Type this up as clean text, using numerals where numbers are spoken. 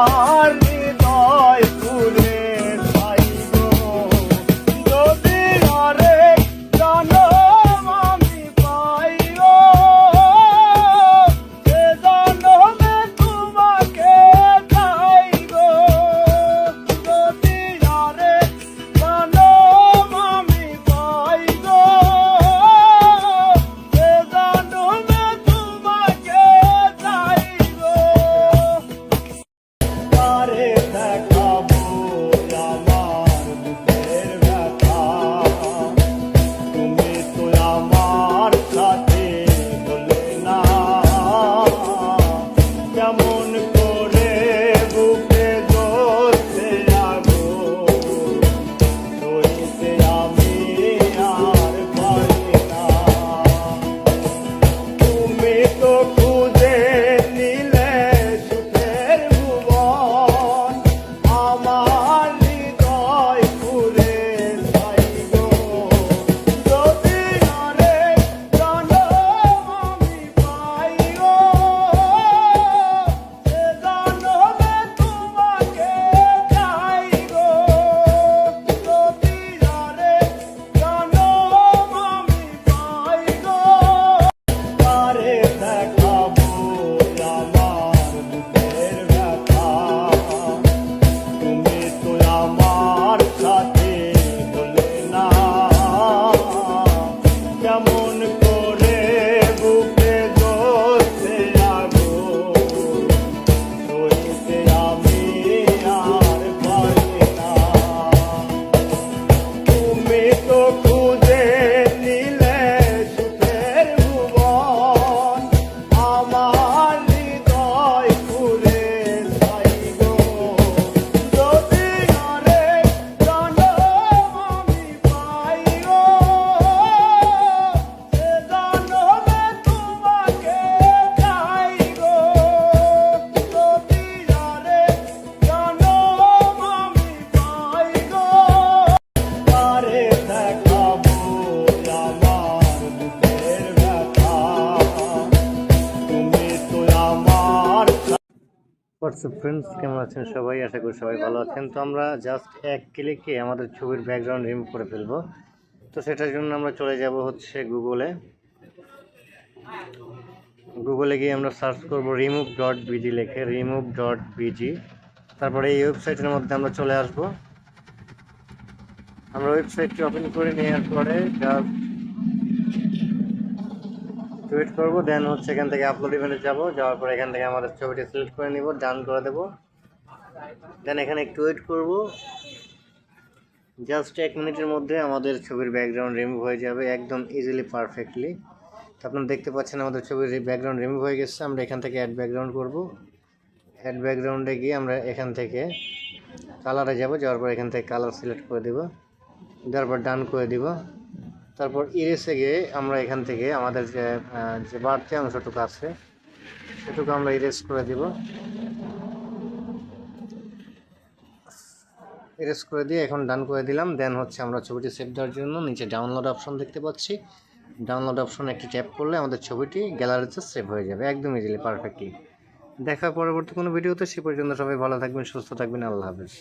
আমার হৃদয় পুরে যাইগো যদি আরেক জনম আমি পাইগো সে জনমে তোমাকে চাইগো যদি আরেক জনম আমি পাইগো সে জনমে তোমাকে চাইগো তারে দেখাবো আমার বুকের ব্যথা তুমি তো আমার সাথে বলে না কেমন করে বুকে জ্বলছে আগুন সইতে আমি আর পারি না তুমি তো খুঁজে নিলে সুখের ভুবন আমার হৃদয় পুরে যাইগো যদি আরেক জনম আমি পাইগো সে জনমে তোমাকে চাইগো যদি আরেক জনম আমি পাইগো তারে দেখাবো আমার বুকের ব্যথা তুমি তো আমার সাথে বলে না কেমন করে বুকে জ্বলছে আগুন সইতে আমি আর পারি না তুমি তো খুঁজে নিলে সুখের ভুবন আমার হৃদয় পুরে যাইগো যদি আরেক জনম আমি পাইগো সে জনমে তোমাকে চাইগো যদি আরেক জনম আমি পাইগো তারে দেখাবো আমার বুকের ব্যথা তুমি তো আমার হোয়াটসঅ্যাপ ফ্রেন্ডস, কেমন আছেন সবাই? আশা করি সবাই ভালো আছেন। তো আমরা জাস্ট এক ক্লিকে আমাদের ছবির ব্যাকগ্রাউন্ড রিমুভ করে ফেলবো। তো সেটার জন্য আমরা চলে যাব হচ্ছে গুগলে গিয়ে আমরা সার্চ করব remove.bg লিখে remove.bg। তারপরে এই ওয়েবসাইটের মধ্যে আমরা চলে আসব। আমরা ওয়েবসাইটটি ওপেন করে নেওয়ার পরে জাস্ট ওয়েট করবো, দেন হচ্ছে এখান থেকে আপলোড ইভেন্টে যাওয়ার পরে এখান থেকে আমাদের ছবিটি সিলেক্ট করে নিব, ডান করে দেবো। দেন এখানে একটু ওয়েট করবো, জাস্ট 1 মিনিটের মধ্যে আমাদের ছবির ব্যাকগ্রাউন্ড রিমুভ হয়ে যাবে একদম ইজিলি, পারফেক্টলি। তো আপনারা দেখতে পাচ্ছেন আমাদের ছবির ব্যাকগ্রাউন্ড রিমুভ হয়ে গেছে। আমরা এখান থেকে অ্যাড ব্যাকগ্রাউন্ড করব। অ্যাড ব্যাকগ্রাউন্ডে গিয়ে আমরা এখান থেকে কালারে যাওয়ার পর এখান থেকে কালার সিলেক্ট করে দেব, দেওয়ার পর ডান করে দিব। তারপর ইরেসে গিয়ে আমরা এখান থেকে আমাদের যে বাড়তি অংশটুকু আছে সেটুকু আমরা ইরেজ করে দিব। ইরেজ করে দিয়ে এখন ডান করে দিলাম। দেন হচ্ছে আমরা ছবিটি সেভ দেওয়ার জন্য নিচে ডাউনলোড অপশন দেখতে পাচ্ছি। ডাউনলোড অপশনে একটি ট্যাপ করলে আমাদের ছবিটি গ্যালারিতে সেভ হয়ে যাবে একদম ইজিলি, পারফেক্টলি। দেখা পরবর্তী কোনো ভিডিওতে। সে পর্যন্ত সবাই ভালো থাকবেন, সুস্থ থাকবেন। আল্লাহ হাফেজ।